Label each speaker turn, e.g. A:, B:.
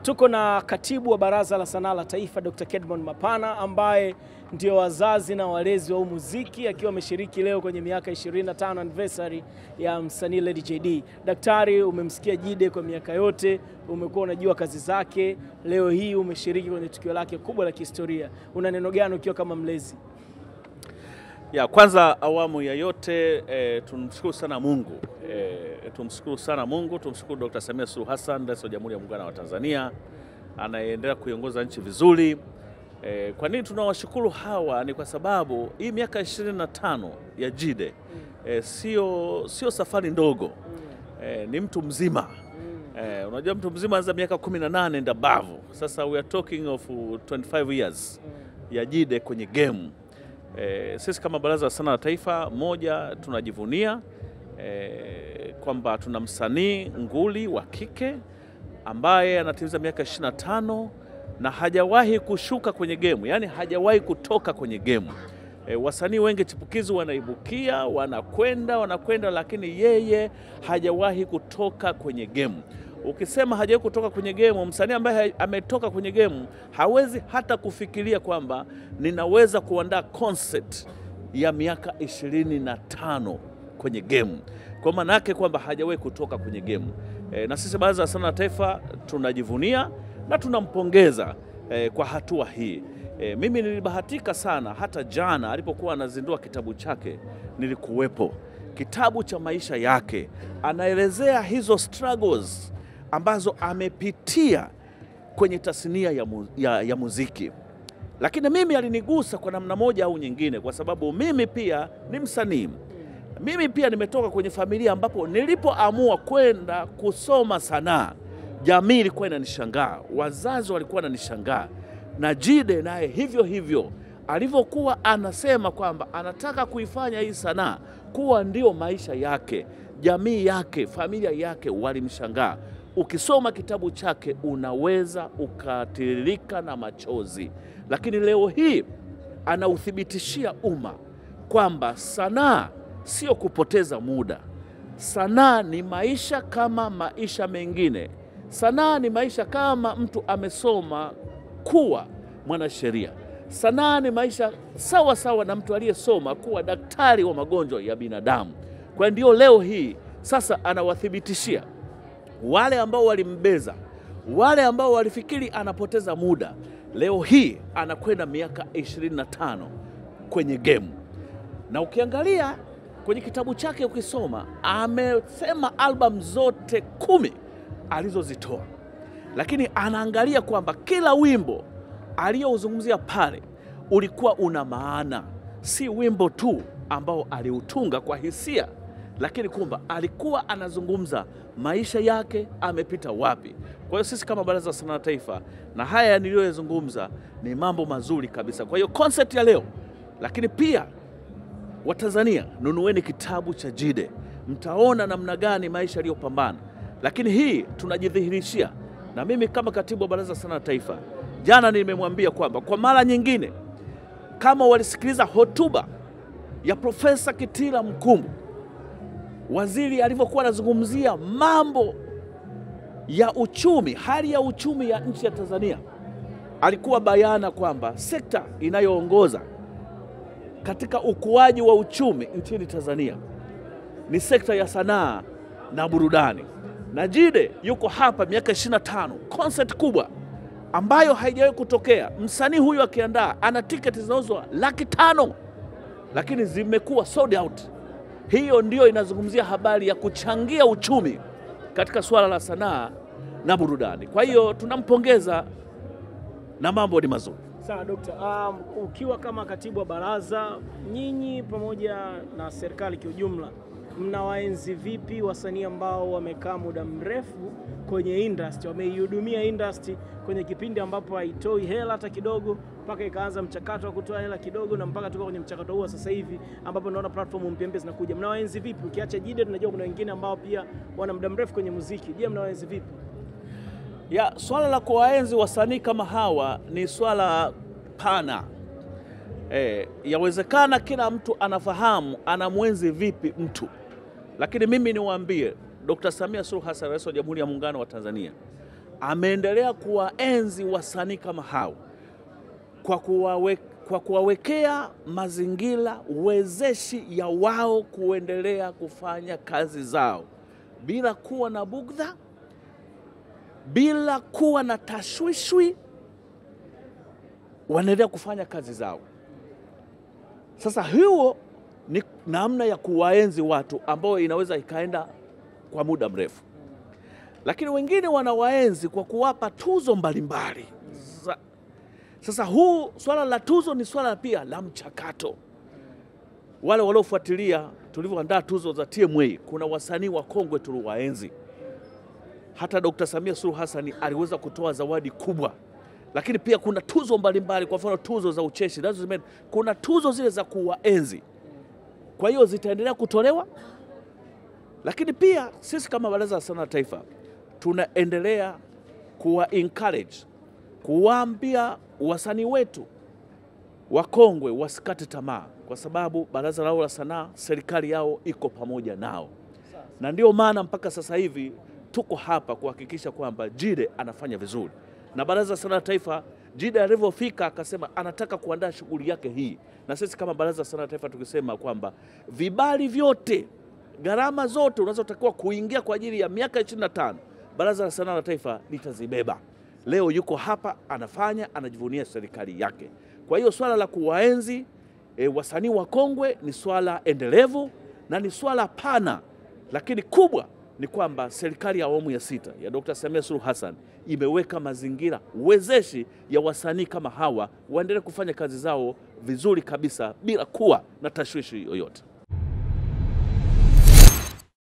A: Tuko na katibu wa Baraza la Sanaa la Taifa Dr. Kedmon Mapana ambaye ndio wazazi na walezi wa muziki, akiwa ameshiriki leo kwenye miaka 25 anniversary ya msanii Lady JD. Daktari, umemsikia Jide kwa miaka yote, umekuwa unajua kazi zake, leo hii umeshiriki kwenye tukio lake kubwa la kihistoria. Una neno gani ukiwa kama mlezi?
B: Kwanza awamu ya yote tumshukuru sana Mungu. Tumshukuru sana Mungu, tumshukuru Dr. Samia Suluhu Hassan, Rais wa Jamhuri ya Muungano wa Tanzania, anaendelea kuiongoza nchi vizuri. Kwa nini tunawashukuru hawa? Ni kwa sababu hii miaka 25 ya Jide sio safari ndogo. Ni mtu mzima. Unajua mtu mzima anza miaka 18 and above. Sasa we are talking of 25 years ya Jide kwenye game. Sisi kama Baraza la Sanaa la Taifa, moja, tunajivunia kwamba tuna msanii nguli wa kike ambaye anatimiza miaka 25 na hajawahi kushuka kwenye game, yani hajawahi kutoka kwenye game. Wasanii wengi chipukizi wanaibukia, wanakwenda, lakini yeye hajawahi kutoka kwenye game. Ukisema hajawahi kutoka kwenye game, msanii ambaye ametoka kwenye game hawezi hata kufikiria kwamba ninaweza kuandaa concert ya miaka 25 kwenye game. Kwa maana yake kwamba hajawahi kutoka kwenye game. Na sisi Baraza la Sanaa la Taifa tunajivunia na tunampongeza kwa hatua hii. Mimi nilibahatika sana, hata jana alipokuwa anazindua kitabu chake nilikuwepo. Kitabu cha maisha yake, anaelezea hizo struggles ambazo amepitia kwenye tasnia ya muziki. Lakini mimi alinigusa kwa namna moja au nyingine, kwa sababu mimi pia ni msanii. Mimi pia nimetoka kwenye familia ambapo nilipoamua kwenda kusoma sanaa, jamii ilikuwa inanishangaa, wazazi walikuwa wananishangaa. Na Jide naye hivyo hivyo, alivyokuwa anasema kwamba anataka kuifanya hii sanaa kuwa ndio maisha yake, jamii yake, familia yake walimshangaa. Ukisoma kitabu chake unaweza ukatiririka na machozi. Lakini leo hii anauthibitishia umma kwamba sanaa sio kupoteza muda. Sanaa ni maisha kama maisha mengine. Sanaa ni maisha kama mtu amesoma kuwa mwanasheria. Sanaa ni maisha sawa sawa na mtu aliyesoma kuwa daktari wa magonjwa ya binadamu. Kwa ndio leo hii sasa anawathibitishia wale ambao walimbeza, wale ambao walifikiri anapoteza muda, leo hii anakwenda miaka 25 kwenye game. Na ukiangalia kwenye kitabu chake, ukisoma, amesema album zote 10 alizozitoa. Lakini anaangalia kwamba kila wimbo aliyouzungumzia pale ulikuwa una maana, si wimbo tu ambao aliutunga kwa hisia, lakini kwamba alikuwa anazungumza maisha yake, amepita wapi. Kwa hiyo sisi kama Baraza la Sanaa la Taifa, na haya niliyozungumza ni mambo mazuri kabisa. Kwa hiyo concept ya leo, lakini pia Watanzania, nunueni kitabu cha Jide, mtaona namna gani maisha aliyopambana. Lakini hii tunajidhihirishia, na mimi kama katibu wa Baraza la Sanaa la Taifa, jana nimemwambia kwamba kwa mara nyingine, kama walisikiliza hotuba ya Profesa Kitila Mkumbo, waziri alivyokuwa anazungumzia mambo ya uchumi, hali ya uchumi ya nchi ya Tanzania, alikuwa bayana kwamba sekta inayoongoza katika ukuaji wa uchumi nchini Tanzania ni sekta ya sanaa na burudani. Na Jide yuko hapa miaka 25, concert kubwa ambayo haijawahi kutokea. Msanii huyu akiandaa ana tiketi zinauzwa 500,000, lakini zimekuwa sold out. Hiyo ndio inazungumzia habari ya kuchangia uchumi katika swala la sanaa na burudani. Kwa hiyo tunampongeza na mambo ni mazuri.
A: Sawa Dokta, ukiwa kama katibu wa baraza, nyinyi pamoja na serikali kiujumla, mnawaenzi vipi wasanii ambao wamekaa muda mrefu kwenye industry, wameihudumia industry kwenye kipindi ambapo haitoi hela hata kidogo, mpaka ikaanza mchakato wa kutoa hela kidogo, na mpaka tuko kwenye mchakato huo sasa hivi ambapo naona platform mpya zinakuja. Mnawaenzi vipi? Ukiacha Jide, tunajua kuna wengine ambao pia wana muda mrefu kwenye muziki. Je, mnawaenzi vipi?
B: Swala la kuwaenzi wasanii kama hawa ni swala pana. Yawezekana kila mtu anafahamu anamwenzi vipi mtu. Lakini mimi niwaambie, Dr. Samia Suluhu Hassan, Rais wa Jamhuri ya Muungano wa Tanzania, ameendelea kuwaenzi wasanii kama hao kwa kuwawekea mazingira wezeshi ya wao kuendelea kufanya kazi zao bila kuwa na bugdha, bila kuwa na tashwishwi, wanaendelea kufanya kazi zao. Sasa hiyo ni namna ya kuwaenzi watu ambao inaweza ikaenda kwa muda mrefu. Lakini wengine wanawaenzi kwa kuwapa tuzo mbalimbali. Sasa swala la tuzo ni swala pia la mchakato. Wale waliofuatilia tulivyoandaa tuzo za TMA, kuna wasanii wa kongwe tuliwaenzi. Hata Dr. Samia Suluhu Hassan aliweza kutoa zawadi kubwa. Lakini pia kuna tuzo mbalimbali, kwa mfano tuzo za ucheshi, kuna tuzo zile za kuwaenzi. Kwa hiyo zitaendelea kutolewa. Lakini pia sisi kama Baraza la Sanaa la Taifa tunaendelea kuwa encourage, kuwaambia wasanii wetu wakongwe wasikate tamaa, kwa sababu Baraza lao la Sanaa, serikali yao iko pamoja nao. Na ndio maana mpaka sasa hivi tuko hapa kuhakikisha kwamba Jide anafanya vizuri. Na Baraza la Sanaa la Taifa, Jide alivyofika akasema anataka kuandaa shughuli yake hii. Na sisi kama Baraza la Sanaa la Taifa tukisema kwamba vibali vyote, gharama zote unazotakiwa kuingia kwa ajili ya miaka 25, Baraza la Sanaa la Taifa litazibeba. Leo yuko hapa anajivunia serikali yake. Kwa hiyo swala la kuwaenzi wasanii wakongwe ni swala endelevu na ni swala pana, lakini kubwa ni kwamba serikali ya awamu ya 6 ya Dr. Samia Suluhu Hassan imeweka mazingira wezeshi ya wasanii kama hawa waendelee kufanya kazi zao vizuri kabisa bila kuwa na tashwishi yoyote.